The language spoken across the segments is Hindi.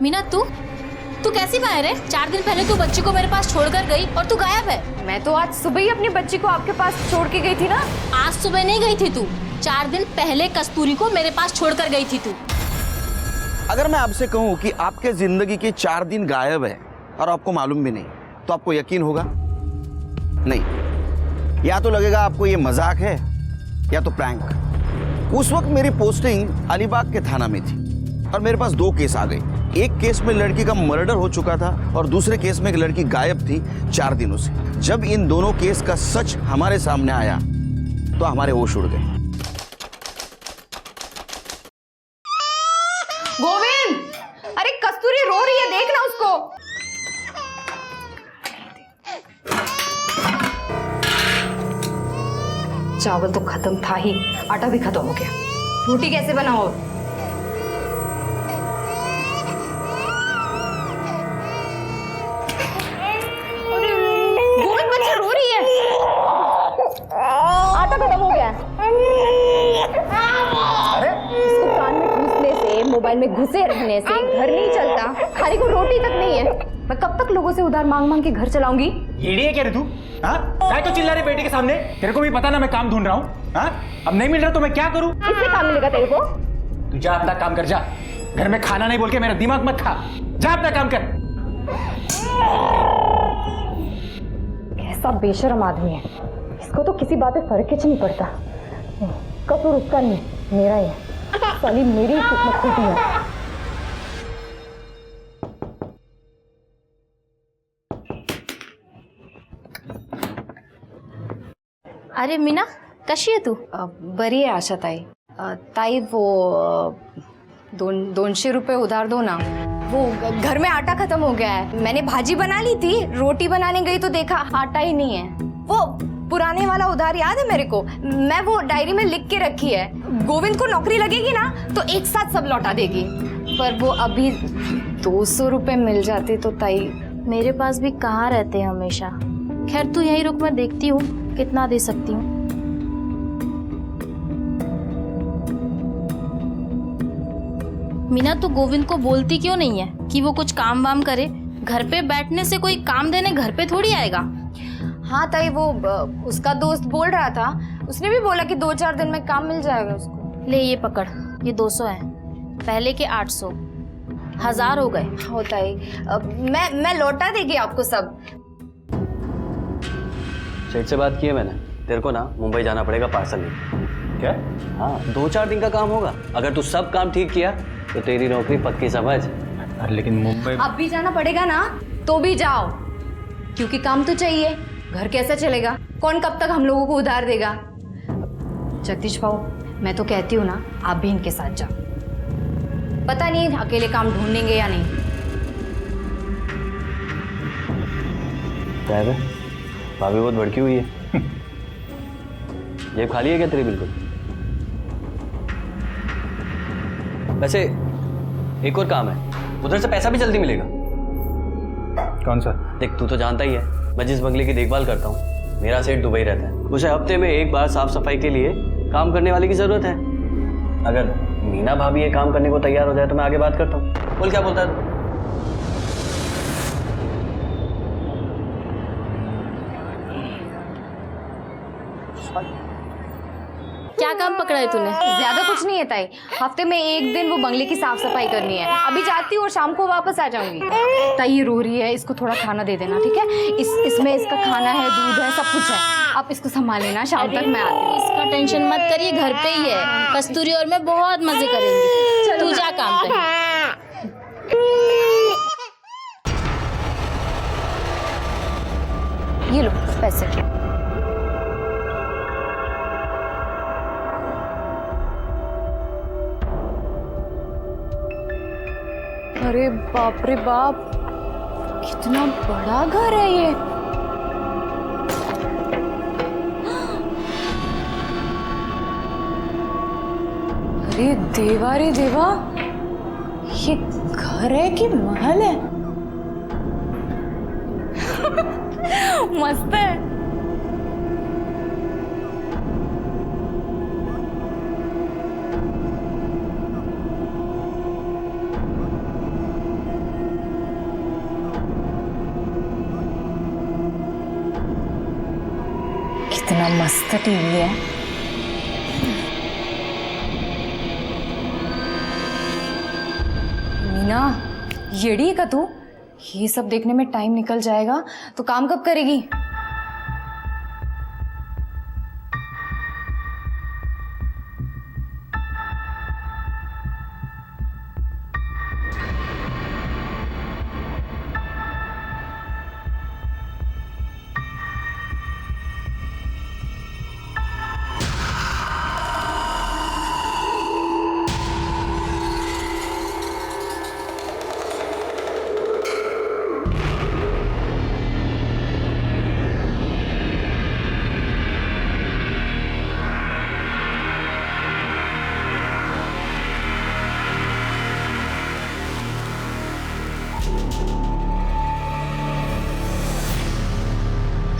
मीना तू तू कैसी बाहर है? 4 दिन पहले तू बच्ची को मेरे पास छोड़कर गई और तू गायब है। मैं तो आज सुबह ही अपनी बच्ची को आपके पास छोड़ के गई थी ना। आज सुबह नहीं गई थी तू, 4 दिन पहले कस्तूरी को मेरे पास छोड़कर गई थी तू। अगर मैं आपसे कहूं कि आपके जिंदगी के 4 दिन गायब है और आपको मालूम भी नहीं, तो आपको यकीन होगा? नहीं, या तो लगेगा आपको ये मजाक है या तो प्रैंक। उस वक्त मेरी पोस्टिंग अलीबाग के थाना में थी और मेरे पास 2 केस आ गए। एक केस में लड़की का मर्डर हो चुका था और दूसरे केस में एक लड़की गायब थी 4 दिनों से। जब इन दोनों केस का सच हमारे सामने आया तो हमारे होश उड़ गए। गोविंद, अरे कस्तूरी रो रही है, देखना उसको। चावल तो खत्म था ही, आटा भी खत्म हो गया। रोटी कैसे बनाओ? गोविंद, बच्ची रो रही है। आटा खत्म हो गया। अरे इसको कान में घुसने से, मोबाइल में घुसे रहने से घर नहीं चलता। खाने को रोटी तक नहीं है। मैं कब तक लोगों से उधार मांग मांग के घर चलाऊंगी? ईडी है क्या रे तू? हाँ, काय तो चिल्ला रही बेटी के सामने? तेरे को भी पता ना मैं काम ढूंढ रहा हूँ। हाँ, अब नहीं मिल रहा तो मैं क्या करूँ? किससे काम मिलेगा तेरे को? तू जा अपना काम कर, जा। घर में खाना नहीं बोल के मेरा दिमाग मत खा। जा अपना काम कर। कैसा बेशर्म आदमी है, इसको तो किसी बात पे फर्क ही नहीं पड़ता। कसूर उसका नहीं, मेरा ही है। साली मेरी किस्मत खोटी है। अरे मीना, कशी आहे तू? बरी आहे आशा ताई। ताई वो 200 रुपये उधार दो ना। वो घर में आटा खत्म हो गया है। मैंने भाजी बना ली थी, रोटी बनाने गई तो देखा आटा ही नहीं है। वो पुराने वाला उधार याद है मेरे को? मैं वो डायरी में लिख के रखी है। गोविंद को नौकरी लगेगी ना तो एक साथ सब लौटा देगी। पर वो अभी 200 रुपये मिल जाते तो ताई। मेरे पास भी कहाँ रहते हैं हमेशा। खैर तू यहीं रुक, मैं देखती हूँ कितना दे सकती हूँ। मीना तू गोविंद को बोलती क्यों नहीं है कि वो कुछ काम वाम करे? घर पे बैठने से कोई काम देने घर पे थोड़ी आएगा। हाँ ताई, वो उसका दोस्त बोल रहा था। उसने भी बोला कि 2-4 दिन में काम मिल जाएगा उसको। ले ये पकड़, ये 200 है, पहले के 800, 1000 हो गए। हो ताई, मैं लौटा देगी आपको सब। सेठ से बात की है मैंने। तेरे को ना मुंबई जाना पड़ेगा पार्सल लेके। क्या? हाँ, 2-4 दिन का काम होगा। अगर तू सब काम ठीक किया तो तेरी नौकरी पक्की समझ। अरे लेकिन मुंबई अब भी जाना पड़ेगा ना तो भी जाओ, क्योंकि काम तो चाहिए। घर कैसा चलेगा? कौन कब तक हम लोगों को उधार देगा? जगदीश भाऊ, मैं तो कहती हूँ ना, आप भी इनके साथ जाओ। पता नहीं अकेले काम ढूंढेंगे या नहीं। क्या है? भाभी बहुत भड़की हुई है। जेब खाली है क्या तेरी? बिल्कुल। वैसे एक और काम है, उधर से पैसा भी जल्दी मिलेगा। कौन सा? देख, तू तो जानता ही है मैं जिस बंगले की देखभाल करता हूँ, मेरा सेठ दुबई रहता है। उसे हफ्ते में एक बार साफ सफाई के लिए काम करने वाले की जरूरत है। अगर मीना भाभी ये काम करने को तैयार हो जाए तो मैं आगे बात करता हूँ। बोल, क्या बोलता है तू? क्या काम पकड़ा है तूने? ज्यादा कुछ नहीं है ताई, हफ्ते में एक दिन वो बंगले की साफ सफाई करनी है। अभी जाती हूँ और शाम को वापस आ जाऊंगी। ताई ये रो रही है, इसको थोड़ा खाना दे देना, ठीक है? इसमें इसका खाना है, दूध है, सब कुछ है। आप इसको संभाल लेना, शाम तक मैं आती हूँ। इसका टेंशन मत करिए, घर पे ही है। कस्तूरी और मैं बहुत मजे करेंगे। तू जा काम पे। ये लो पैसे। अरे बाप रे बाप, कितना बड़ा घर है ये। अरे देवा रे देवा, ये घर है कि महल है? मस्त है। कितना मस्त टीवी है। मीना, येड़ी है का तू? ये सब देखने में टाइम निकल जाएगा तो काम कब करेगी?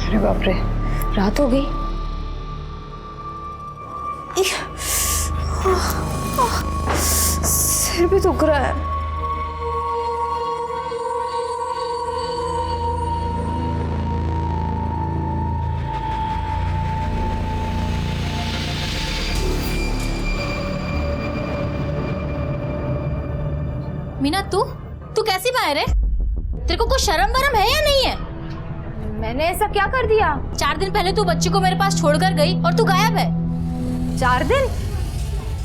अरे बाप रे, रात हो गई। सिर भी दुख रहा है। मीना, तू कैसी बाहर है? तेरे को कुछ शर्म वरम है या नहीं है? मैंने ऐसा क्या कर दिया? 4 दिन पहले तू बच्ची को मेरे पास छोड़कर गई और तू गायब है। 4 दिन?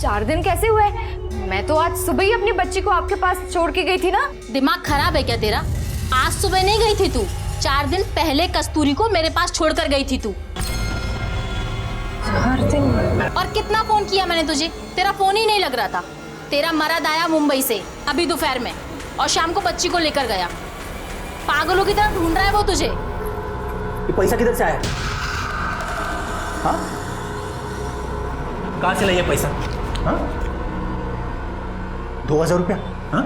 4 दिन कैसे हुए? मैं तो आज सुबह ही अपनी बच्ची को आपके पास छोड़ के गई थी ना। दिमाग खराब है क्या तेरा? आज सुबह नहीं गई थी तू, 4 दिन पहले कस्तूरी को मेरे पास छोड़कर गई थी तू। 4 दिन? और कितना फोन किया मैंने तुझे, तेरा फोन ही नहीं लग रहा था। तेरा मर्द आया मुंबई से अभी दोपहर में और शाम को बच्ची को लेकर गया। पागलों की तरह ढूंढ रहा है वो तुझे। ये पैसा किधर से आया? हाँ, कहाँ से लाया पैसा? हाँ, 2000 रुपया? हाँ,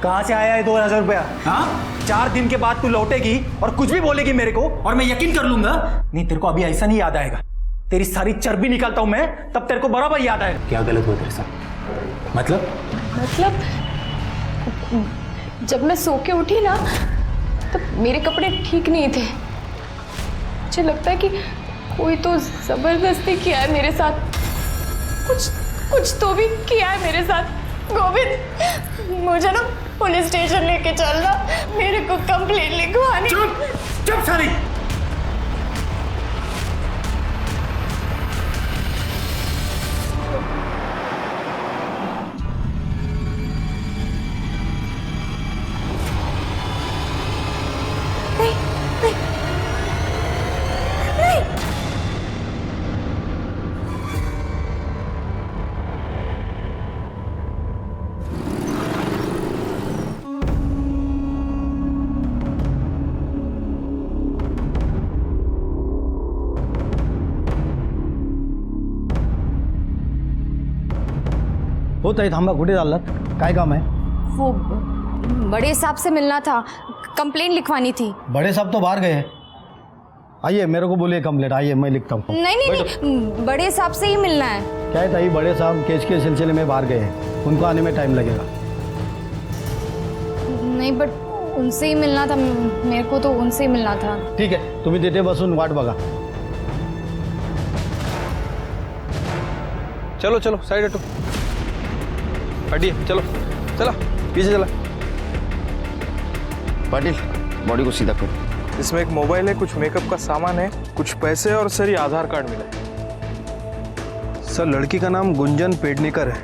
कहाँ से आया है 2000 रुपया? हाँ, 4 दिन के बाद तू लौटेगी और कुछ भी बोलेगी मेरे को और मैं यकीन कर लूंगा। नहीं, तेरे को अभी ऐसा नहीं याद आएगा। तेरी सारी चर्बी निकालता हूं मैं, तब तेरे को बराबर याद आएगा। क्या गलत हुआ तेरे साथ? मतलब जब मैं सो के उठी ना, तब मेरे कपड़े ठीक नहीं थे। मुझे लगता है कि कोई तो जबरदस्ती किया है मेरे साथ। कुछ तो भी किया है मेरे साथ। गोविंद, मुझे ना पुलिस स्टेशन लेके चलना, मेरे को कंप्लेंट लिखवानी। चुप सारी। हो ताई, थांबा. कुठे चाललात? काय काम है? वो बड़े साहब से मिलना था, कंप्लेंट लिखवानी थी। बड़े साहब तो बाहर गए हैं. आइए, मेरे को बोलिए कंप्लेंट. आइए, मैं लिखता हूँ. नहीं, बड़े साहब से ही मिलना है। क्या है ताई, बड़े साहब केस के सिलसिले में बाहर गए हैं. उनको आने में टाइम लगेगा. नहीं, बट उनसे ही मिलना था, मेरे को तो उनसे ही मिलना था। ठीक है, तुम्ही तिथे बसून वाट बघा. चलो चलो साइड हटो, हटिए. चलो चला, पीछे चला. पाटिल, बॉडी को सीधा करो. इसमें एक मोबाइल है, कुछ मेकअप का सामान है, कुछ पैसे और सर ये आधार कार्ड मिला है. सर, लड़की का नाम गुंजन पेडनेकर है,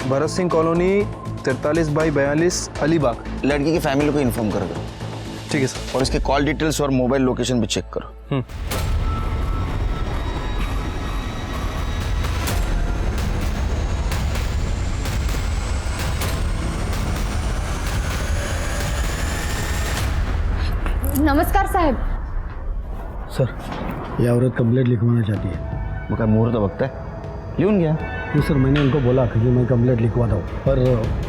भरत सिंह कॉलोनी 43/42 अलीबाग. लड़की की फैमिली को इन्फॉर्म कर दो. ठीक है सर. और इसके कॉल डिटेल्स और मोबाइल लोकेशन भी चेक करो. नमस्कार साहब. सर, ये औरत कंप्लेंट लिखवाना चाहती है. वो क्या मुहूर्त बघता है? लिहून घ्या. जी सर, मैंने उनको बोला कि मैं कंप्लेंट लिखवाता हूँ, पर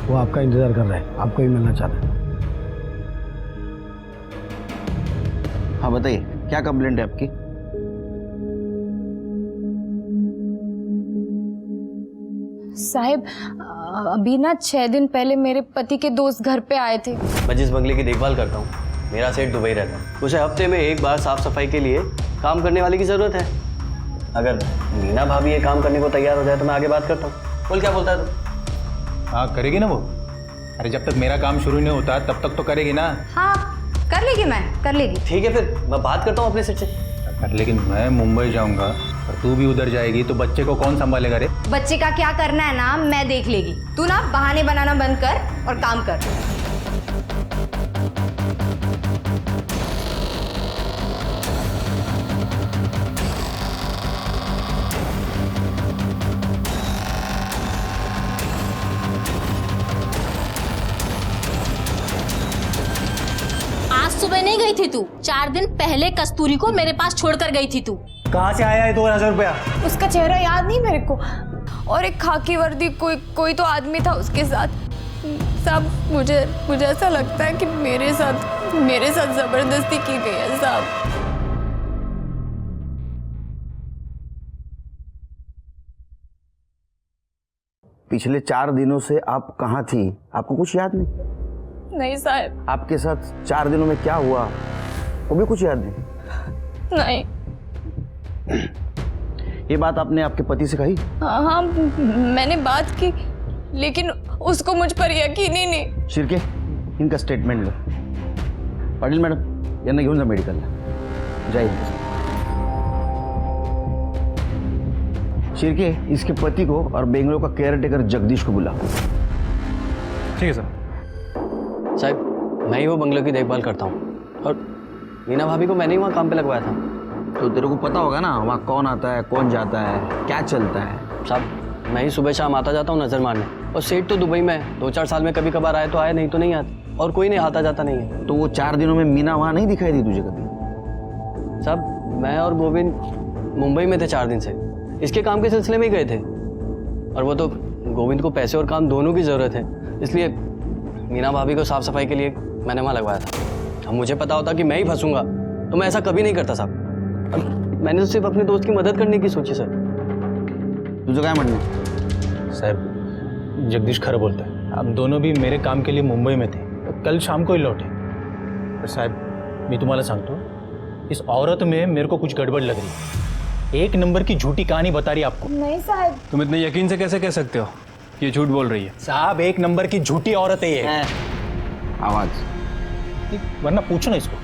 वो आपका इंतज़ार कर रहे हैं. आपको ही मिलना चाहते हैं. हाँ बताइए, क्या कंप्लेंट है आपकी? साहब, अभी ना 6 दिन पहले मेरे पति के दोस्त घर पे आए थे. मैं जिस बंगले की देखभाल करता हूँ, मेरा सेठ दुबई रहता है. उसे हफ्ते में एक बार साफ सफाई के लिए काम करने वाले की ज़रूरत है। अगर मीना भाभी ये काम करने को तैयार हो जाए तो मैं आगे बात करता हूँ। बोल, क्या बोलता है तू? हाँ करेगी ना वो। अरे जब तक मेरा काम शुरू नहीं होता तब तक तो करेगी ना। हाँ कर लेगी, मैं कर लेगी। ठीक है, फिर मैं बात करता हूँ अपने सेठ से। पर लेकिन मैं मुंबई जाऊंगा और तू भी उधर जाएगी तो बच्चे को कौन संभालेगा रे? बच्चे का क्या करना है ना मैं देख लेगी। तू ना बहाने बनाना बंद कर और काम कर। आज सुबह नहीं गई थी तू? 4 दिन पहले कस्तूरी को मेरे पास छोड़कर गई थी तू। कहाँ से आया है 2000 रुपया? उसका चेहरा याद नहीं मेरे को, और एक खाकी वर्दी कोई तो आदमी था उसके साथ। साहब मुझे ऐसा लगता है कि मेरे साथ जबरदस्ती की गई है साहब। पिछले 4 दिनों से आप कहाँ थी? आपको कुछ याद नहीं? नहीं साहब। आपके साथ 4 दिनों में क्या हुआ वो भी कुछ याद नहीं? नहीं। ये बात आपने आपके पति से कही? हाँ मैंने बात की, लेकिन उसको मुझ पर यकीन ही नहीं। शिर्के, इनका स्टेटमेंट लो। पाटील मॅडम यांना घेऊन जा मेडिकलला। जाइए। शिर्के, इसके पति को और बेंगलोर का केयर टेकर जगदीश को बुला। ठीक है सर। साहब, मैं ही वो बंगले की देखभाल करता हूँ और मीना भाभी को मैंने ही वहाँ काम पे लगवाया था। तो तेरे को पता होगा ना वहाँ कौन आता है, कौन जाता है, क्या चलता है? साहब, मैं ही सुबह शाम आता जाता हूँ नज़र मारने, और सेठ तो दुबई में है। 2-4 साल में कभी कभार आए तो आए, नहीं तो नहीं आते, और कोई नहीं आता जाता नहीं है। तो वो 4 दिनों में मीना वहाँ नहीं दिखाई दी तुझे कभी? साहब, मैं और गोविंद मुंबई में थे 4 दिन से, इसके काम के सिलसिले में ही गए थे, और वो तो गोविंद को पैसे और काम दोनों की ज़रूरत है, इसलिए मीना भाभी को साफ़ सफाई के लिए मैंने वहाँ लगवाया था। अब मुझे पता होता कि मैं ही फंसूंगा तो मैं ऐसा कभी नहीं करता साहब। मैंने तो सिर्फ अपने दोस्त की मदद करने की सोची सर। तुझं काय म्हणणं आहे? साहब, जगदीश खरं बोलता है। हम दोनों भी मेरे काम के लिए मुंबई में थे, कल शाम को ही लौटे। पर साहब, मैं तुम्हाला सांगतो, इस औरत में मेरे को कुछ गड़बड़ लग रही है। 1 नंबर की झूठी कहानी बता रही है आपको। नहीं साहब। तुम इतने यकीन से कैसे कह सकते हो ये झूठ बोल रही है? साहब, 1 नंबर की झूठी औरत है ये। आवाज। वरना पूछो ना इसको,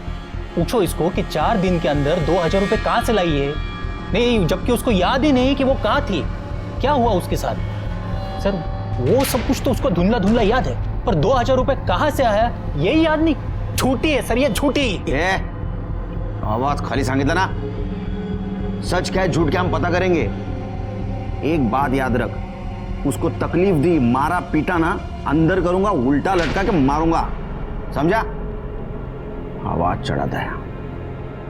पूछो इसको कि 4 दिन के अंदर 2000 रुपये कहाँ से लाई है। नहीं, जबकि उसको याद ही नहीं कि वो कहाँ थी, क्या हुआ उसके साथ। सर, वो सब कुछ तो उसको धुंधला धुंधला याद है, पर 2000 रुपये कहाँ से आया यही याद नहीं। झूठी है सर, ये झूठी। आवाज खाली सांगितलं ना। सच क्या है झूठ क्या हम पता करेंगे। एक बात याद रख, उसको तकलीफ दी, मारा पीटा ना, अंदर करूंगा, उल्टा लटका के मारूंगा, समझा? आवाज चढ़ाता है।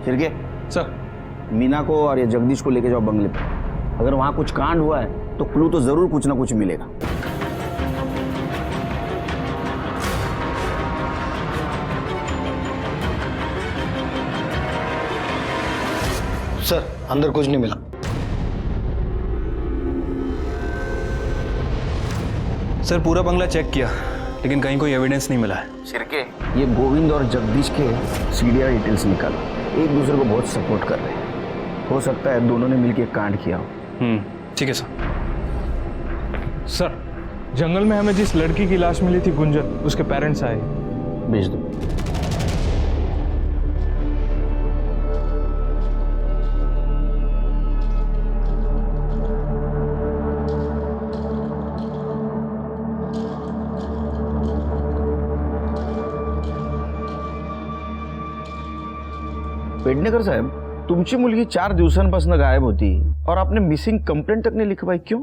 शिर्के सर। मीना को और ये जगदीश को लेके जाओ बंगले पे। अगर वहां कुछ कांड हुआ है तो क्लू तो जरूर कुछ ना कुछ मिलेगा। सर अंदर कुछ नहीं मिला। सर पूरा बंगला चेक किया लेकिन कहीं कोई एविडेंस नहीं मिला है। शिर्के, ये गोविंद और जगदीश के सीडीआर डिटेल्स निकालो। एक दूसरे को बहुत सपोर्ट कर रहे हैं, हो सकता है दोनों ने मिलकर कांड किया हो। ठीक है सर। सर, जंगल में हमें जिस लड़की की लाश मिली थी गुंजन, उसके पेरेंट्स आए। भेज दो। पेडणेकर साहेब, तुमची मुलगी 4 दिवसांपासून गायब होती और आपने मिसिंग कंप्लेंट तक नहीं लिखवाई, क्यों?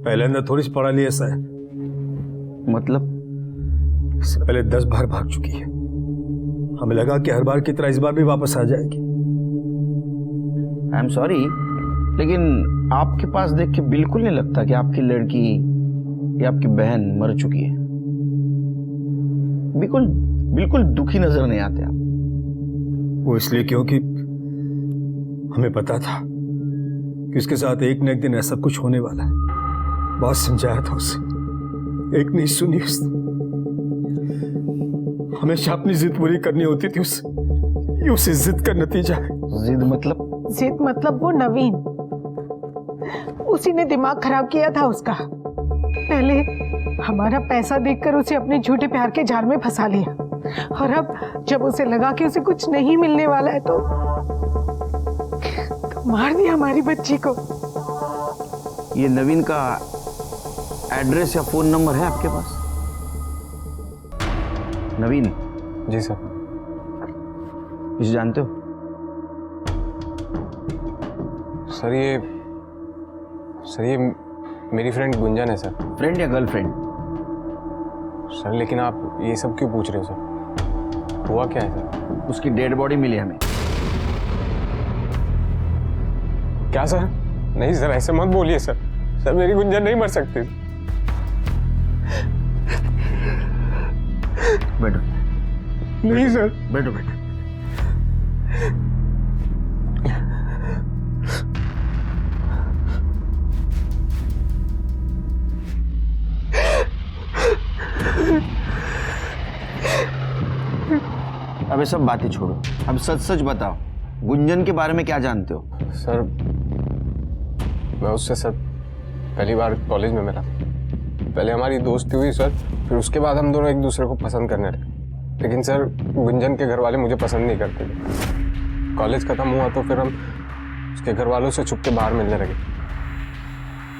पहले थोड़ी पढ़ा लिया साहब, मतलब? इससे पहले 10 बार भाग चुकी है। हमें लगा कि हर बार की तरह इस बार भी वापस आ जाएगी। आई एम सॉरी, लेकिन आपके पास देख के बिल्कुल नहीं लगता कि आपकी लड़की या आपकी बहन मर चुकी है। बिल्कुल बिल्कुल दुखी नजर नहीं आते आप। वो इसलिए क्योंकि हमें पता था कि उसके साथ एक न एक दिन ऐसा कुछ होने वाला है। बहुत समझाया था उसे, एक नहीं सुनी उसने। हमेशा अपनी जिद पूरी करनी होती थी उससे, ये उस जिद का नतीजा है। जिद मतलब? जिद मतलब वो नवीन, उसी ने दिमाग खराब किया था उसका। पहले हमारा पैसा देखकर उसे अपने झूठे प्यार के जाल में फंसा लिया, और अब जब उसे लगा कि उसे कुछ नहीं मिलने वाला है तो मार दिया हमारी बच्ची को। ये नवीन का एड्रेस या फोन नंबर है आपके पास? नवीन? जी सर। इसे जानते हो? सर ये मेरी फ्रेंड गुंजन है सर। फ्रेंड या गर्लफ्रेंड? सर लेकिन आप ये सब क्यों पूछ रहे हो सर? हुआ क्या है सर? उसकी डेड बॉडी मिली हमें। क्या सर? नहीं सर, ऐसे मत बोलिए सर। सर मेरी गुंजन नहीं मर सकती। बैठो। नहीं सर। बैठो बैठो। अब ये सब बातें छोड़ो, अब सच सच बताओ, गुंजन के बारे में क्या जानते हो? सर मैं उससे सर पहली बार कॉलेज में मिला। पहले हमारी दोस्ती हुई सर, फिर उसके बाद हम दोनों एक दूसरे को पसंद करने लगे। लेकिन सर गुंजन के घर वाले मुझे पसंद नहीं करते थे। कॉलेज खत्म हुआ तो फिर हम उसके घर वालों से छुप के बाहर मिलने लगे।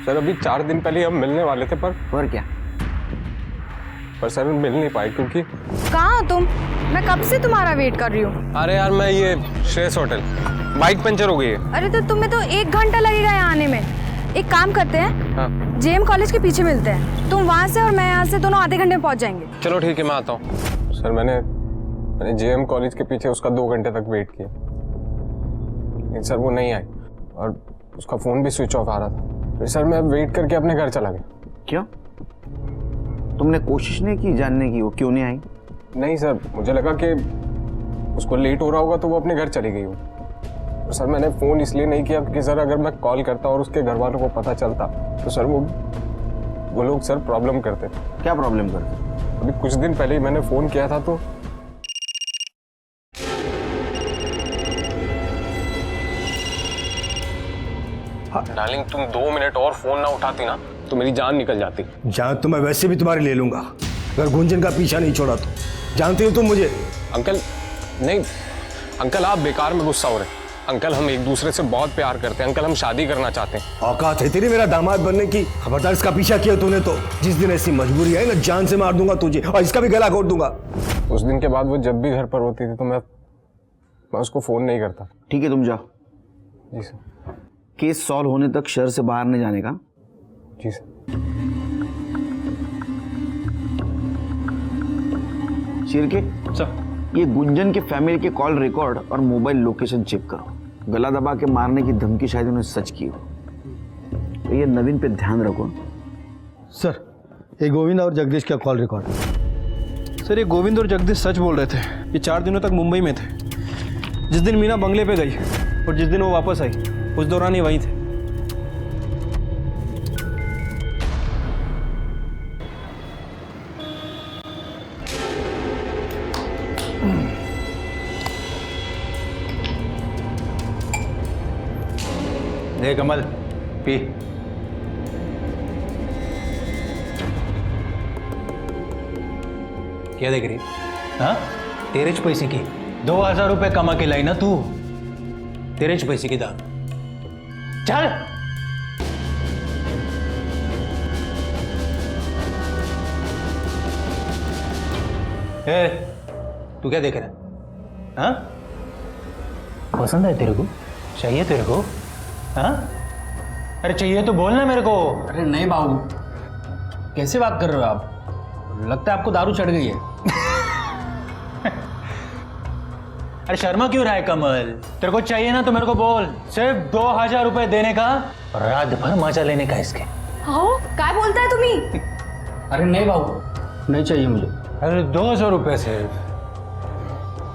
सर अभी 4 दिन पहले हम मिलने वाले थे पर क्या? पर सर मिल नहीं पाए क्योंकि। कहाँ हो तुम? मैं कब से तुम्हारा वेट कर रही हूँ। अरे यार मैं ये श्रेयस होटल, बाइक पंचर हो गई है। अरे तो तुम्हें तो 1 घंटा लगेगा यहाँ आने में। एक काम करते हैं, हाँ। जेएम कॉलेज के पीछे मिलते हैं। तुम वहाँ से और मैं यहाँ से, दोनों आधे घंटे में पहुँच जाएंगे। चलो ठीक है, मैं आता हूँ। सर मैंने जेएम कॉलेज के पीछे उसका 2 घंटे तक वेट किया, लेकिन सर वो नहीं आई और उसका फ़ोन भी स्विच ऑफ आ रहा था। फिर सर मैं वेट करके अपने घर चला गया। क्यों? तुमने कोशिश नहीं की जानने की वो क्यों नहीं आई? नहीं सर, मुझे लगा कि उसको लेट हो रहा होगा तो वो अपने घर चली गई हो। तो सर मैंने फ़ोन इसलिए नहीं किया क्योंकि सर अगर मैं कॉल करता और उसके घर वालों को पता चलता तो सर वो लोग सर प्रॉब्लम करते। क्या प्रॉब्लम करते? अभी कुछ दिन पहले ही मैंने फ़ोन किया था तो डार्लिंग तुम 2 मिनट और फ़ोन ना उठाती ना तो मेरी जान निकल जाती। जान तो मैं वैसे भी तुम्हारी ले लूंगा अगर गुंजन का पीछा नहीं छोड़ा तो। जानती हो तुम मुझे? अंकल नहीं, अंकल आप बेकार में गुस्सा हो रहे हैं। अंकल हम एक दूसरे से बहुत प्यार करते हैं। अंकल हम शादी करना चाहते हैं। औकात है तेरी मेरा दामाद बनने की? खबरदार इसका पीछा किया तूने तो जिस दिन ऐसी मजबूरी आई ना जान से मार दूंगा तुझे और इसका भी गला घोट दूंगा। उस दिन के बाद वो जब भी घर पर होती थी तो मैं उसको फ़ोन नहीं करता। ठीक है तुम जाओ। जी सर। केस सॉल्व होने तक शहर से बाहर नहीं जाने का। जी सर। शिरके सर ये गुंजन के फैमिली के कॉल रिकॉर्ड और मोबाइल लोकेशन चेक करो। गला दबा के मारने की धमकी शायद उन्हें सच की हो, तो ये नवीन पे ध्यान रखो। सर ये गोविंद और जगदीश का कॉल रिकॉर्ड। सर ये गोविंद और जगदीश सच बोल रहे थे। ये 4 दिनों तक मुंबई में थे। जिस दिन मीना बंगले पे गई और जिस दिन वो वापस आई उस दौरान ही वहीं थे। दे कमल पी। क्या देख रही? हाँ तेरे च पैसे की 2000 रुपये कमा के लाई ना तू। तेरे च पैसे की दारू। चल ए, तू क्या देख रहा है? हाँ पसंद है तेरे को? चाहिए तेरे को? हाँ अरे चाहिए तो बोलना मेरे को। अरे नहीं बाबू, कैसे बात कर रहे हो आप? लगता है आपको दारू चढ़ गई है। अरे शर्मा क्यों रहा है कमल? तेरे को चाहिए ना तो मेरे को बोल। सिर्फ 2000 रुपए देने का और रात भर मजा लेने का इसके। हो क्या बोलता है तुम्ही? अरे नहीं बाबू, नहीं चाहिए मुझे। अरे 200 रुपए सिर्फ।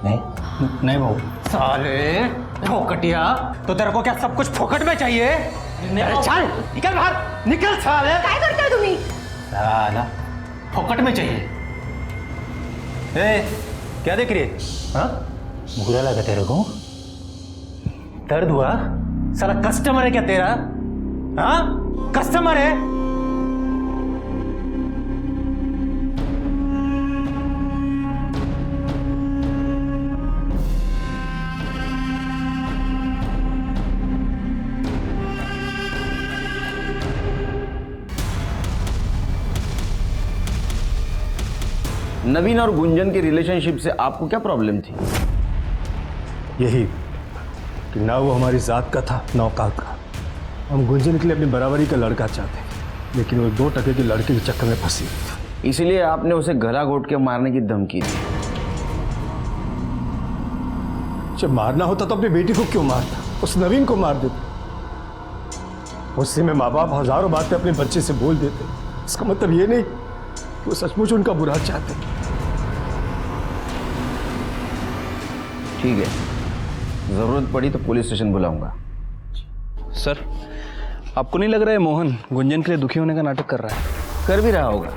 नहीं बाबू। साले फोकटिया, तो तेरे को क्या सब कुछ फोकट में चाहिए? अरे चल निकल बाहर, निकल साले। क्या करते हो तुम्ही? साला फोकट में चाहिए। ए, क्या देख रही है? हाँ बुरा लगा तेरे को? दर्द हुआ? साला कस्टमर है क्या तेरा? हाँ, कस्टमर है? नवीन और गुंजन के रिलेशनशिप से आपको क्या प्रॉब्लम थी? यही कि ना वो हमारी जात का था ना औकात का। हम गुंजन के लिए अपनी बराबरी का लड़का चाहते थे, लेकिन वो 2 टके की लड़के के चक्कर में फंसी हुई थी। इसलिए आपने उसे गला घोट के मारने की धमकी दी। जब मारना होता तो अपनी बेटी को क्यों मारता? उस नवीन को मार देते। उससे में माँ बाप हजारों बातें अपने बच्चे से बोल देते। इसका मतलब ये नहीं कि वो सचमुच उनका बुरा चाहते। ठीक है, जरूरत पड़ी तो पुलिस स्टेशन बुलाऊंगा। सर, आपको नहीं लग रहा है मोहन गुंजन के लिए दुखी होने का नाटक कर रहा है? कर भी रहा होगा,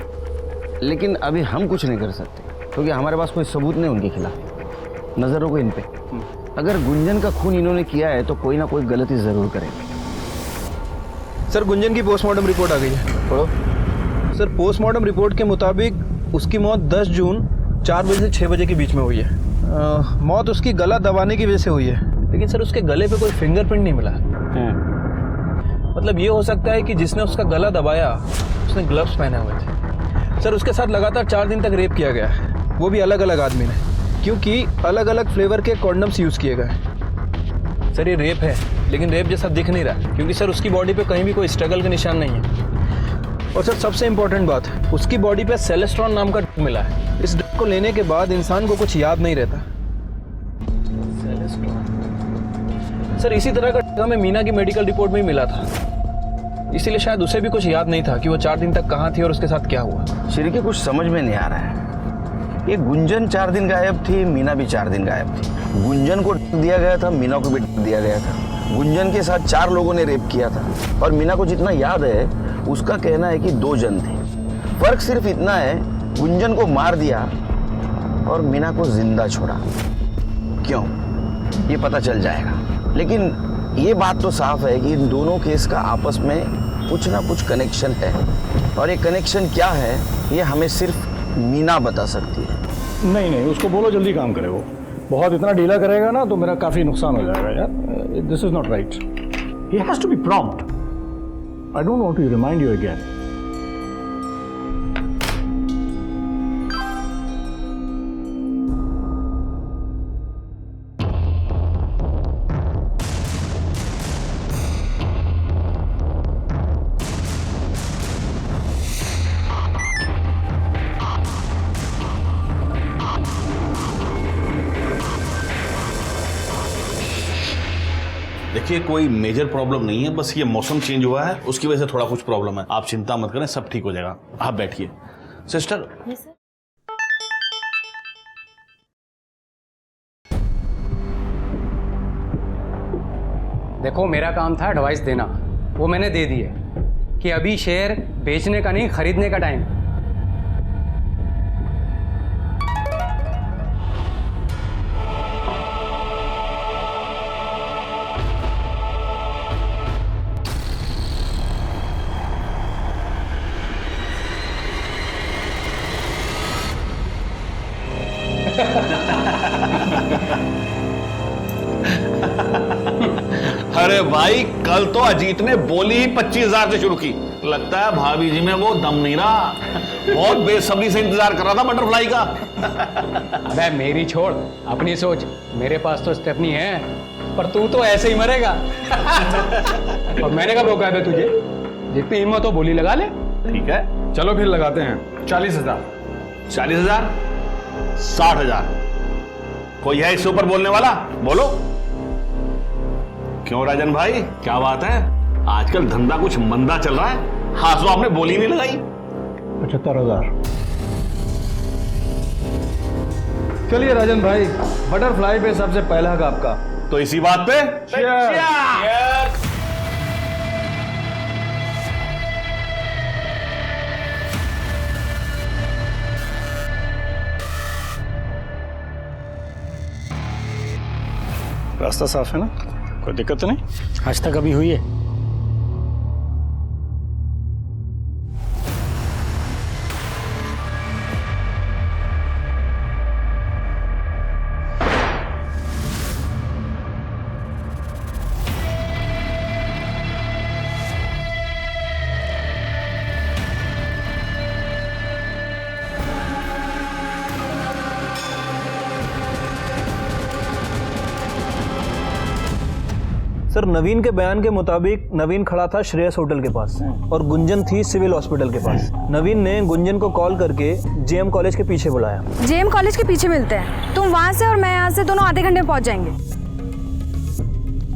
लेकिन अभी हम कुछ नहीं कर सकते क्योंकि हमारे पास कोई सबूत नहीं उनके खिलाफ। नजर रखो इन पे। अगर गुंजन का खून इन्होंने किया है तो कोई ना कोई गलती जरूर करेंगे। सर, गुंजन की पोस्टमार्टम रिपोर्ट आ गई है। पढ़ो। सर, पोस्टमार्टम रिपोर्ट के मुताबिक उसकी मौत 10 जून 4 बजे से 6 बजे के बीच में हुई है। मौत उसकी गला दबाने की वजह से हुई है, लेकिन सर उसके गले पे कोई फिंगरप्रिंट नहीं मिला। मतलब ये हो सकता है कि जिसने उसका गला दबाया उसने ग्लव्स पहने हुए थे। सर, उसके साथ लगातार 4 दिन तक रेप किया गया है, वो भी अलग अलग आदमी ने, क्योंकि अलग अलग फ्लेवर के कॉन्डम्स यूज़ किए गए। सर, ये रेप है, लेकिन रेप जैसा दिख नहीं रहा, क्योंकि सर उसकी बॉडी पे कहीं भी कोई स्ट्रगल का निशान नहीं है। और सर, सबसे इंपॉर्टेंट बात, उसकी बॉडी पे सेलेस्ट्रॉन नाम का ड्रग मिला है। इस ड्रग को लेने के बाद इंसान को कुछ याद नहीं रहता। सर, इसी तरह का ड्रग हमें मीना की मेडिकल रिपोर्ट में ही मिला था, इसीलिए शायद उसे भी कुछ याद नहीं था कि वो 4 दिन तक कहाँ थी और उसके साथ क्या हुआ। श्री कुछ समझ में नहीं आ रहा है। ये गुंजन 4 दिन गायब थी, मीना भी 4 दिन गायब थी। गुंजन को दिया गया था, मीना को भी दिया गया था। गुंजन के साथ 4 लोगों ने रेप किया था और मीना को जितना याद है उसका कहना है कि 2 जन थे। फर्क सिर्फ इतना है, गुंजन को मार दिया और मीना को जिंदा छोड़ा। क्यों, ये पता चल जाएगा। लेकिन ये बात तो साफ है कि इन दोनों केस का आपस में कुछ ना कुछ कनेक्शन है, और ये कनेक्शन क्या है ये हमें सिर्फ मीना बता सकती है। नहीं, उसको बोलो जल्दी काम करे। वो बहुत इतना ढीला करेगा ना तो मेरा काफ़ी नुकसान हो जाएगा यार। This is not right. He has to be prompt. I don't want to remind you again. देखिए, कोई मेजर प्रॉब्लम नहीं है, बस ये मौसम चेंज हुआ है उसकी वजह से थोड़ा कुछ प्रॉब्लम है। आप चिंता मत करें, सब ठीक हो जाएगा। आप बैठिए। सिस्टर, देखो, मेरा काम था एडवाइस देना, वो मैंने दे दी है कि अभी शेयर बेचने का नहीं खरीदने का टाइम। अरे भाई, कल तो अजीत ने बोली ही 25,000 से शुरू की। लगता है भाभी जी में वो दम नहीं रहा। बहुत बेसब्री से इंतजार कर रहा था बटरफ्लाई का। अबे मेरी छोड़, अपनी सोच। मेरे पास तो स्टेफनी है, पर तू तो ऐसे ही मरेगा। और मैंने कब रोका है तुझे? जितनी हिम्मत हो बोली लगा ले। ठीक है, चलो फिर लगाते हैं 40,000। 40,000, 60,000। कोई है इससे ऊपर बोलने वाला? बोलो। क्यों राजन भाई, क्या बात है? आजकल धंधा कुछ मंदा चल रहा है। हाँ, तो आपने बोली नहीं लगाई। 75,000। चलिए राजन भाई, बटरफ्लाई पे सबसे पहला हक आपका। तो इसी बात पे रास्ता साफ है ना? कोई दिक्कत तो नहीं? आज तक अभी हुई है? सर नवीन के बयान के मुताबिक नवीन खड़ा था श्रेयस होटल के पास और गुंजन थी सिविल हॉस्पिटल के पास। नवीन ने गुंजन को कॉल करके जेएम कॉलेज के पीछे बुलाया। जेएम कॉलेज के पीछे मिलते हैं, तुम वहां से और मैं यहाँ से, दोनों आधे घंटे में पहुंच जाएंगे।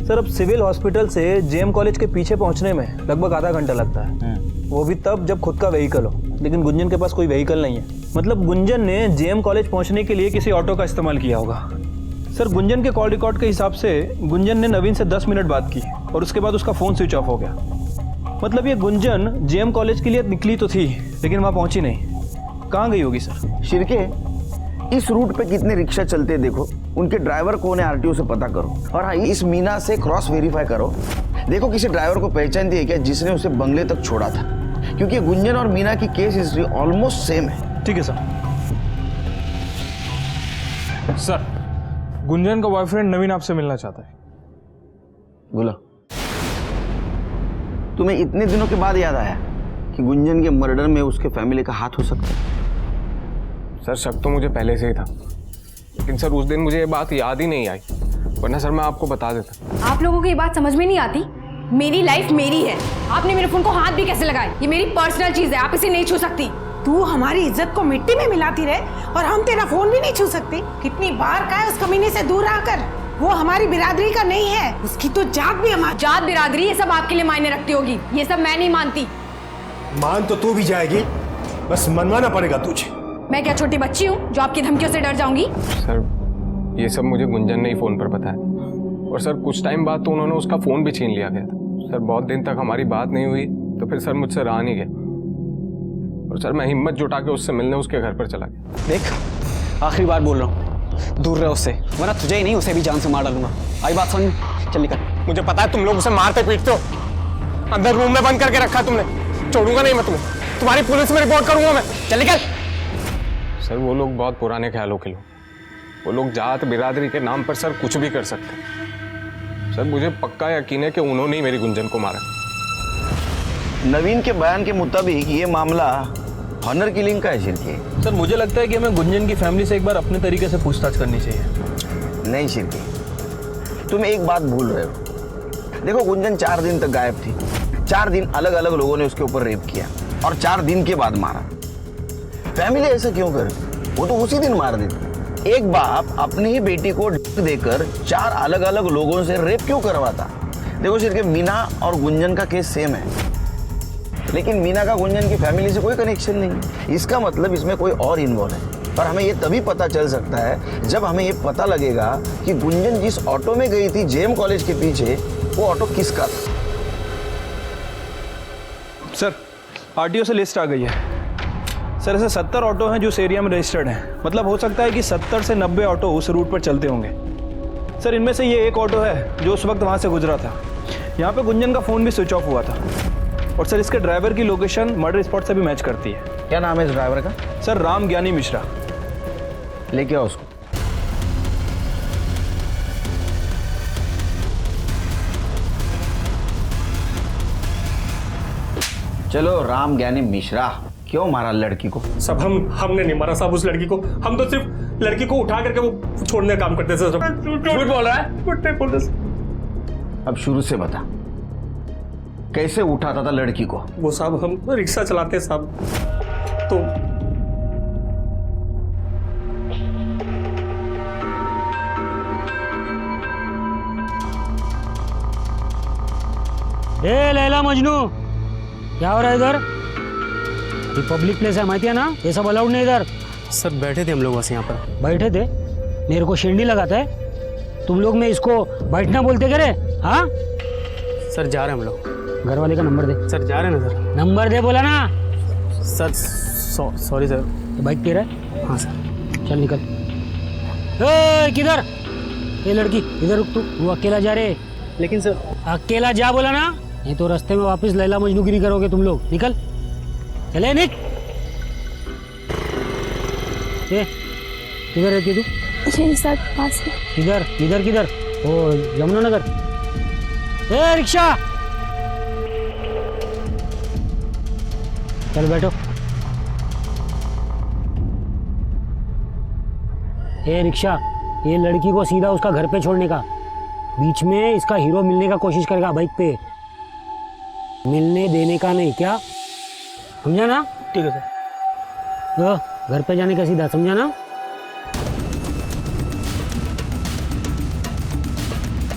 सर अब सिविल हॉस्पिटल से जेएम कॉलेज के पीछे पहुंचने में लगभग आधा घंटा लगता है, वो भी तब जब खुद का व्हीकल हो, लेकिन गुंजन के पास कोई व्हीकल नहीं है। मतलब गुंजन ने जेएम कॉलेज पहुंचने के लिए किसी ऑटो का इस्तेमाल किया होगा। सर गुंजन के कॉल रिकॉर्ड के हिसाब से गुंजन ने नवीन से 10 मिनट बात की और उसके बाद उसका फ़ोन स्विच ऑफ हो गया। मतलब ये गुंजन जेएम कॉलेज के लिए निकली तो थी लेकिन वहाँ पहुंची नहीं। कहाँ गई होगी सर? शिरके, इस रूट पे कितने रिक्शा चलते हैं देखो, उनके ड्राइवर कौन है आरटीओ से पता करो, और हाँ इस मीना से क्रॉस वेरीफाई करो, देखो किसी ड्राइवर को पहचानती है क्या जिसने उसे बंगले तक छोड़ा था, क्योंकि गुंजन और मीना की केस हिस्ट्री ऑलमोस्ट सेम है। ठीक है सर। सर गुंजन का बॉयफ्रेंड नवीन आपसे मिलना चाहता है। बोलो, तुम्हें इतने दिनों के बाद याद आया कि गुंजन के मर्डर में उसके फैमिली का हाथ हो सकता है? सर शक तो मुझे पहले से ही था, लेकिन सर उस दिन मुझे ये बात याद ही नहीं आई, वरना सर मैं आपको बता देता। आप लोगों को ये बात समझ में नहीं आती? मेरी लाइफ मेरी है, आपने मेरे फोन को हाथ भी कैसे लगाए? ये मेरी पर्सनल चीज है, आप इसे नहीं छू सकती। तू हमारी इज्जत को मिट्टी में मिलाती रहे और हम तेरा फोन भी नहीं छू सकते। कितनी बार कहा है उस कमीने से दूर रहकर, वो हमारी बिरादरी का नहीं है, उसकी तो जात भी हमारी। जात बिरादरी ये सब आपके लिए मायने रखती होगी, ये सब मैं नहीं मानती। मान तो तू भी जाएगी, बस मनवाना पड़ेगा तुझे। मैं क्या छोटी बच्ची हूँ जो आपकी धमकियों से डर जाऊंगी? सर ये सब मुझे गुंजन ने ही फ़ोन पर बताया, और सर कुछ टाइम बाद तो उन्होंने उसका फ़ोन भी छीन लिया गया था। सर बहुत दिन तक हमारी बात नहीं हुई, तो फिर सर मुझसे रहा नहीं गया, और सर मैं हिम्मत जुटा के उससे मिलने उसके घर पर चला गया। देख आखिरी बार बोल रहा हूँ, दूर रहे उससे, वरना तुझे ही नहीं उसे भी जान से मार डालूंगा। आई बात समझ? चल निकल। मुझे पता है तुम लोग उसे मारते पीटते हो, अंदर रूम में बंद करके रखा तुमने, छोड़ूंगा नहीं मैं तुम्हें, तुम्हारी पुलिस में रिपोर्ट करूंगा मैं। चल निकल। सर वो लोग बहुत पुराने ख्यालों के लोग, वो लोग जात बिरादरी के नाम पर सर कुछ भी कर सकते हैं। सर मुझे पक्का यकीन है कि उन्होंने ही मेरी गुंजन को मारा। नवीन के बयान के मुताबिक ये मामला ऑनर किलिंग का है शिरके। सर मुझे लगता है कि हमें गुंजन की फैमिली से एक बार अपने तरीके से पूछताछ करनी चाहिए। नहीं शिरके, तुम एक बात भूल रहे हो। देखो गुंजन 4 दिन तक गायब थी, 4 दिन अलग अलग लोगों ने उसके ऊपर रेप किया और 4 दिन के बाद मारा। फैमिली ऐसा क्यों करे? वो तो उसी दिन मार देती। एक बाप अपनी ही बेटी को देकर 4 अलग अलग लोगों से रेप क्यों करवाता? देखो शिरके, मीना और गुंजन का केस सेम है, लेकिन मीना का गुंजन की फैमिली से कोई कनेक्शन नहीं है। इसका मतलब इसमें कोई और इन्वॉल्व है, और हमें ये तभी पता चल सकता है जब हमें ये पता लगेगा कि गुंजन जिस ऑटो में गई थी जेएम कॉलेज के पीछे, वो ऑटो किसका था। सर आरटीओ से लिस्ट आ गई है। सर ऐसे 70 ऑटो हैं जो उस एरिया में रजिस्टर्ड हैं। मतलब हो सकता है कि 70 से 90 ऑटो उस रूट पर चलते होंगे। सर इनमें से ये एक ऑटो है जो उस वक्त वहाँ से गुजरा था। यहाँ पे गुंजन का फ़ोन भी स्विच ऑफ हुआ था, और सर इसके ड्राइवर की लोकेशन मर्डर स्पॉट से भी मैच करती है। क्या नाम है इस ड्राइवर का? सर राम ज्ञानी मिश्रा। लेके आओ उसको। चलो राम ज्ञानी मिश्रा, क्यों मारा लड़की को? सब हमने नहीं मारा साहब उस लड़की को, हम तो सिर्फ लड़की को उठा करके वो छोड़ने का काम करते थे। झूठ बोल रहा है, झूठ नहीं बोल रहा। अब शुरू से बता, कैसे उठाता था लड़की को? वो साहब हम रिक्शा चलाते साहब, तो ए लैला मजनू, क्या हो रहा है इधर? ये पब्लिक प्लेस है, माहिती है ना, ये सब अलाउड नहीं इधर। सर बैठे थे हम लोग बस यहाँ पर। बैठे थे? मेरे को शेंडी लगाता है तुम लोग में इसको बैठना बोलते क्या रे? हाँ सर जा रहे हैं हम लोग। घर वाले का नंबर दे। सर जा रहे हैं ना सर। नंबर दे बोला ना सर। Sorry sir. बाइक तेरा है? हाँ सर। चल निकल। ए किधर? ये लड़की इधर रुक, तू अकेला जा रहे? लेकिन सर अकेला जा बोला ना, नहीं तो रास्ते में वापस लैला मजनूगिरी करोगे तुम लोग। निकल, चले निक। ए, किधर रहती है तू? यही सर पास में। किधर किधर किधर? ओ यमुना नगर। ए रिक्शा, चल बैठो। ए रिक्शा, ये लड़की को सीधा उसका घर पे छोड़ने का, बीच में इसका हीरो मिलने का कोशिश करेगा बाइक पे, मिलने देने का नहीं, क्या समझा ना? ठीक है सर। तो घर पे जाने का सीधा, समझा ना?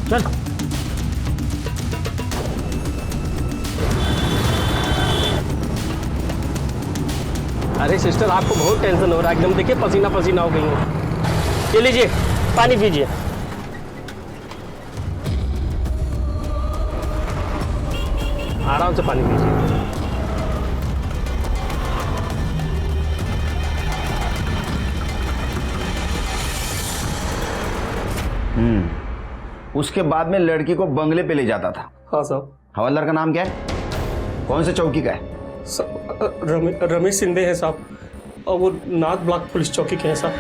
चल। अरे सिस्टर, आपको बहुत टेंशन हो रहा है, एकदम देखिए पसीना पसीना हो गई है। ये लीजिए, पानी पीजिए। आराम से पानी पीजिए। उसके बाद में लड़की को बंगले पे ले जाता था। हाँ साहब। हवलदार का नाम क्या है? कौन से चौकी का है? रमेश सिंधे है साहब, और वो नाथ ब्लॉक पुलिस चौकी के हैं साहब।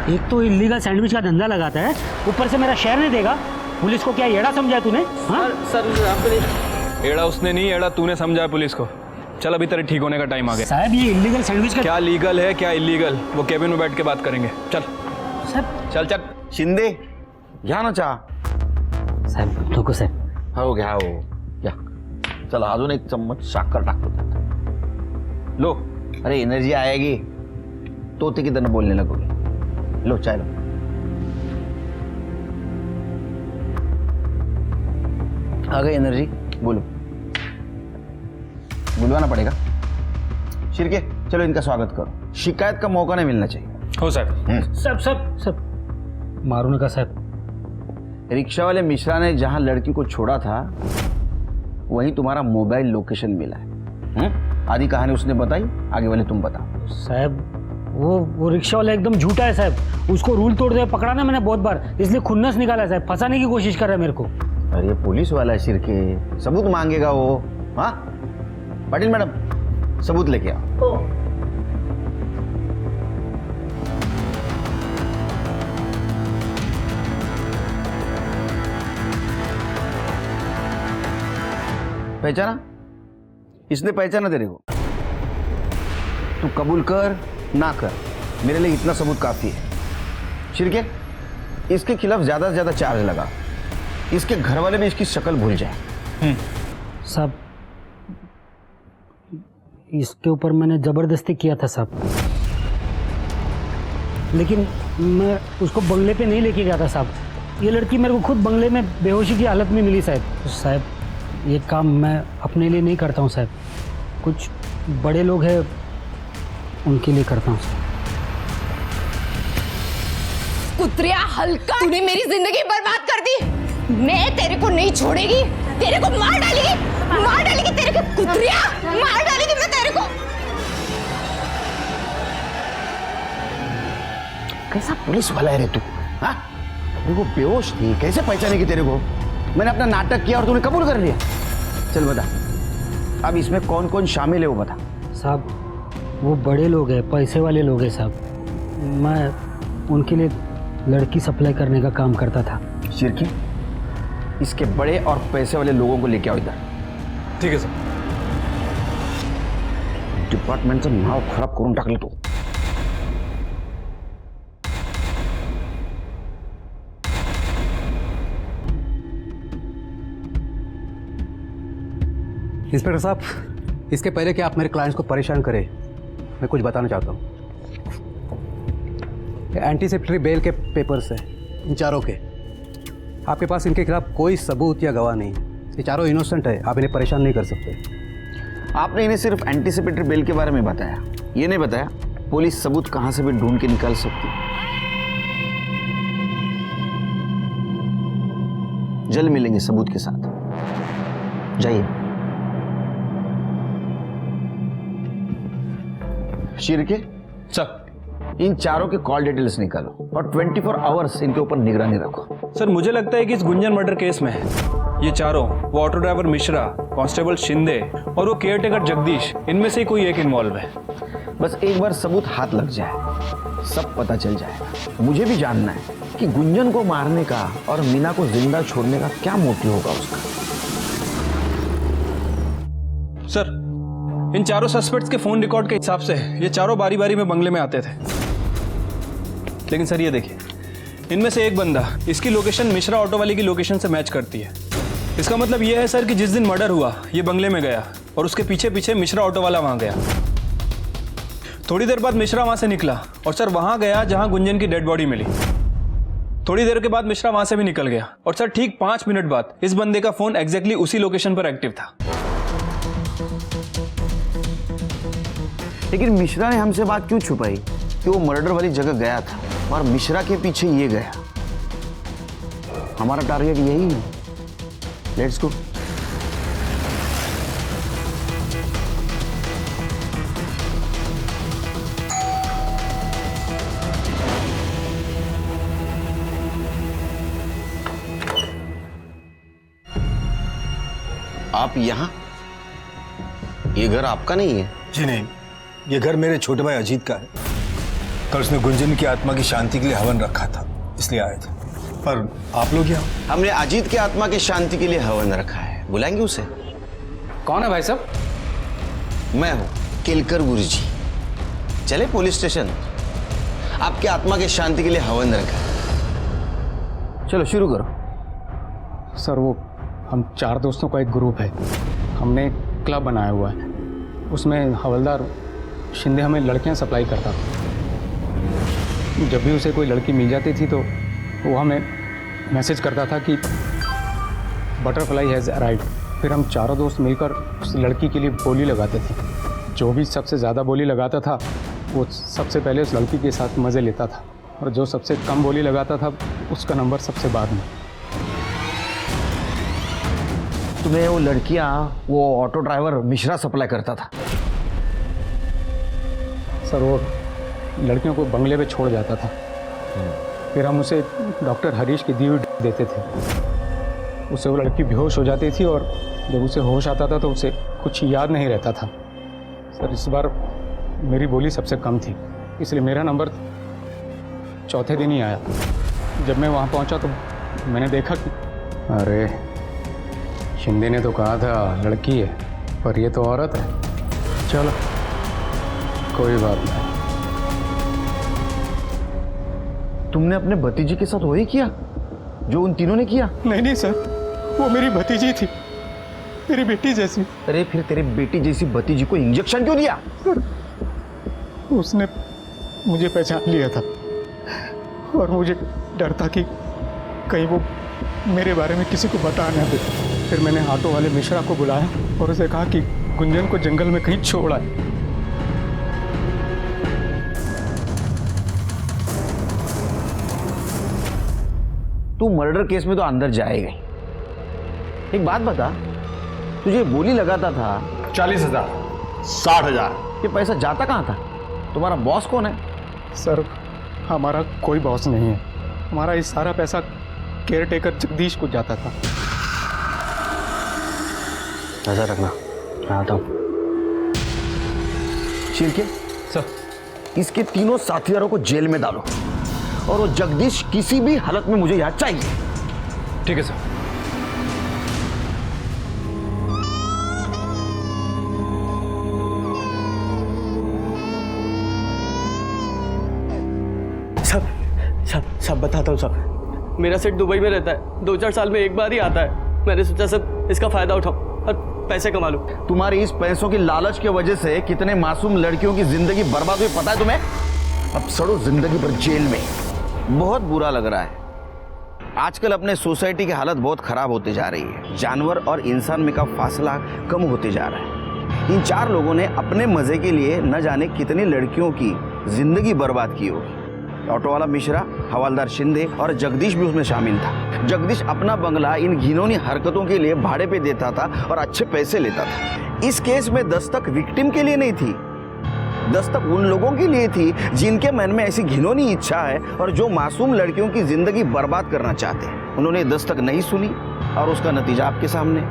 एक तो इलीगल सैंडविच का धंधा लगाता है, ऊपर से मेरा शहर नहीं देगा। पुलिस को क्या एड़ा समझा तूने? हाँ सर आपने एड़ा उसने नहीं, एड़ा तूने समझा है पुलिस को। चल अभी तेरे ठीक होने का टाइम आ गया। साहब, ये इलीगल सैंडविच का क्या लीगल है क्या इलीगल, वो केबिन में बैठ के बात करेंगे। चल साहब, चल चल। शिंदे, यहाँ ना चाह। साहब रुको साहब। हो गया हो क्या? चल अजून एक चम्मच साखर टाकतो त्यात। लो, अरे एनर्जी आएगी तो ते किधर बोलने लगोगे। लो चाय लो। आ गई एनर्जी, बोलो। बुलवाना पड़ेगा। शिरके, चलो इनका स्वागत करो। शिकायत का मौका नहीं मिलना चाहिए। हो सर। सब सब सब मारो ना का साहब। रिक्शा वाले मिश्रा ने जहां लड़की को छोड़ा था वहीं तुम्हारा मोबाइल लोकेशन मिला है। आधी कहानी उसने बताई, आगे वाले तुम बताओ। साहब वो रिक्शा वाला एकदम झूठा है साहब, उसको रूल तोड़ते हुए पकड़ा ना मैंने बहुत बार, इसलिए खुन्नस निकाला है साहब, फंसाने की कोशिश कर रहा है मेरे को। अरे पुलिस वाला है शिरके, सबूत मांगेगा वो। हाँ पाटिल मैडम, सबूत लेके आओ। पहचाना? इसने पहचाना तेरे को? तू कबूल कर ना कर, मेरे लिए इतना सबूत काफी है। शिरके, इसके खिलाफ ज्यादा से ज्यादा चार्ज लगा, इसके घर वाले भी इसकी शक्ल भूल जाए। साहब, इसके ऊपर मैंने जबरदस्ती किया था साहब, लेकिन मैं उसको बंगले पे नहीं लेके गया था साहब। ये लड़की मेरे को खुद बंगले में बेहोशी की हालत में मिली साहब। साहब, ये काम मैं अपने लिए नहीं करता हूँ साहब, कुछ बड़े लोग हैं उनके लिए करता हूँ साहब। कुत्रिया हल्का, तूने मेरी जिंदगी बर्बाद कर दी। मैं तेरे को नहीं छोड़ेगी, तेरे को मार डालेगी तेरे को। कुत्रिया, मार डालेगी मैं तेरे को। कैसा पुलिस वाला है रे तू? हाँ, तेरे को बेहोश थी, कैसे पहचानेगी तेरे को? मैंने अपना नाटक किया और तूने कबूल कर लिया। चल बता, अब इसमें कौन कौन शामिल है वो बता। साहब, वो बड़े लोग हैं, पैसे वाले लोग हैं साहब, मैं उनके लिए लड़की सप्लाई करने का काम करता था। शिरकी, इसके बड़े और पैसे वाले लोगों को लेके आओ इधर। ठीक है सर। डिपार्टमेंटचं नाव खराब करून टाकलं तू। इंस्पेक्टर साहब, इसके पहले कि आप मेरे क्लाइंट्स को परेशान करें, मैं कुछ बताना चाहता हूँ। एंटीसिपेटरी बेल के पेपर्स हैं इन चारों के। आपके पास इनके खिलाफ कोई सबूत या गवाह नहीं। ये चारों इनोसेंट है, आप इन्हें परेशान नहीं कर सकते। आपने इन्हें सिर्फ एंटीसिपेटरी बेल के बारे में बताया, ये नहीं बताया पुलिस सबूत कहां से भी ढूंढ के निकाल सकती। जल्द मिलेंगे सबूत के साथ, जाइए। शिरके, सर इन चारों के कॉल डिटेल्स निकालो और 24 आवर्स इनके ऊपर निगरानी रखो। सर मुझे लगता है कि इस गुंजन मर्डर केस में ये चारों, वो auto driver Mishra, constable Shinde और वो केयरटेकर जगदीश, इनमें से कोई एक इन्वॉल्व है। बस एक बार सबूत हाथ लग जाए सब पता चल जाएगा। मुझे भी जानना है कि गुंजन को मारने का और मीना को जिंदा छोड़ने का क्या मोटिव होगा उसका। सर इन चारों सस्पेक्ट्स के फोन रिकॉर्ड के हिसाब से ये चारों बारी बारी में बंगले में आते थे, लेकिन सर ये देखिए, इनमें से एक बंदा इसकी लोकेशन मिश्रा ऑटो वाले की लोकेशन से मैच करती है। इसका मतलब यह है सर कि जिस दिन मर्डर हुआ ये बंगले में गया और उसके पीछे पीछे मिश्रा ऑटो वाला वहां गया। थोड़ी देर बाद मिश्रा वहां से निकला और सर वहां गया जहां गुंजन की डेड बॉडी मिली। थोड़ी देर के बाद मिश्रा वहां से भी निकल गया और सर ठीक 5 मिनट बाद इस बंदे का फोन एग्जैक्टली उसी लोकेशन पर एक्टिव था। लेकिन मिश्रा ने हमसे बात क्यों छुपाई कि वो मर्डर वाली जगह गया था और मिश्रा के पीछे ये गया? हमारा टारगेट यही है। Let's go. आप यहाँ? ये घर आपका नहीं है? जी नहीं, ये घर मेरे छोटे भाई अजीत का है। कल उसने गुंजन की आत्मा की शांति के लिए हवन रखा था, इसलिए आए थे। पर आप लोग यहाँ? हमने अजीत की आत्मा की शांति के लिए हवन रखा है। बुलाएंगे उसे? कौन है भाई साहब? मैं हूँ केलकर गुरुजी। चले पुलिस स्टेशन, आपकी आत्मा की शांति के लिए हवन रखा है। चलो शुरू करो। सर वो हम 4 दोस्तों का एक ग्रुप है, हमने एक क्लब बनाया हुआ है, उसमें हवलदार शिंदे हमें लड़कियां सप्लाई करता था। जब भी उसे कोई लड़की मिल जाती थी तो वो हमें मैसेज करता था कि बटरफ्लाई हैज़ अराइव्ड। फिर हम चारों दोस्त मिलकर उस लड़की के लिए बोली लगाते थे। जो भी सबसे ज़्यादा बोली लगाता था वो सबसे पहले उस लड़की के साथ मज़े लेता था, और जो सबसे कम बोली लगाता था उसका नंबर सबसे बाद में। तुम्हें वो लड़कियां वो ऑटो ड्राइवर मिश्रा सप्लाई करता था? सर वो लड़कियों को बंगले पे छोड़ जाता था, फिर हम उसे डॉक्टर हरीश की दी हुई देते थे। उससे वो लड़की बेहोश हो जाती थी और जब उसे होश आता था तो उसे कुछ याद नहीं रहता था। सर इस बार मेरी बोली सबसे कम थी, इसलिए मेरा नंबर चौथे दिन ही आया। जब मैं वहाँ पहुँचा तो मैंने देखा कि अरे शिंदे ने तो कहा था लड़की है, पर ये तो औरत है। चलो कोई बात नहीं। तुमने अपने भतीजे के साथ वही किया जो उन तीनों ने किया? नहीं सर, वो मेरी भतीजी थी, मेरी बेटी जैसी। अरे फिर तेरे बेटी जैसी भतीजी को इंजेक्शन क्यों दिया? सर उसने मुझे पहचान लिया था और मुझे डर था कि कहीं वो मेरे बारे में किसी को बता ना दे। फिर मैंने ऑटो वाले मिश्रा को बुलाया और उसे कहा कि गुंजन को जंगल में कहीं छोड़ आए। तू मर्डर केस में तो अंदर जाएगा ही। एक बात बता, तुझे बोली लगाता था 40,000, 60,000। ये पैसा जाता कहाँ था? तुम्हारा बॉस कौन है? सर हमारा कोई बॉस नहीं है, हमारा ये सारा पैसा केयरटेकर जगदीश को जाता था। ऐसा रखना, मैं आता हूँ। शिरके सर इसके तीनों साथियों को जेल में डालो और वो जगदीश किसी भी हालत में मुझे यहाँ चाहिए। ठीक है सर। सब बताता हूँ सब। मेरा सेठ दुबई में रहता है, 2-4 साल में एक बार ही आता है। मैंने सोचा सब इसका फायदा उठाऊं और पैसे कमा लूं। तुम्हारी इस पैसों की लालच की वजह से कितने मासूम लड़कियों की जिंदगी बर्बाद हुई पता है तुम्हें? अब सड़ो जिंदगी भर जेल में। बहुत बुरा लग रहा है। आजकल अपने सोसाइटी की हालत बहुत खराब होती जा रही है। जानवर और इंसान में का फासला कम होते जा रहा है। इन 4 लोगों ने अपने मजे के लिए न जाने कितनी लड़कियों की जिंदगी बर्बाद की होगी। ऑटो वाला मिश्रा, हवलदार शिंदे और जगदीश भी उसमें शामिल था। जगदीश अपना बंगला इन घिनौनी हरकतों के लिए भाड़े पे देता था और अच्छे पैसे लेता था। इस केस में दस्तक विक्टिम के लिए नहीं थी, दस्तक उन लोगों के लिए थी जिनके मन में ऐसी घिनौनी इच्छा है और जो मासूम लड़कियों की जिंदगी बर्बाद करना चाहते हैं। उन्होंने दस्तक नहीं सुनी और उसका नतीजा आपके सामने।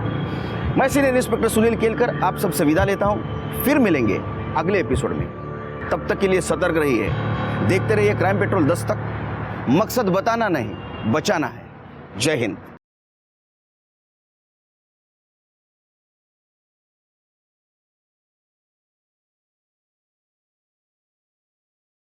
मैं सीनियर इंस्पेक्टर सुनील केलकर आप सबसे विदा लेता हूं। फिर मिलेंगे अगले एपिसोड में। तब तक के लिए सतर्क रहिए, देखते रहिए क्राइम पेट्रोल दस्तक। मकसद बताना नहीं, बचाना है। जय हिंद।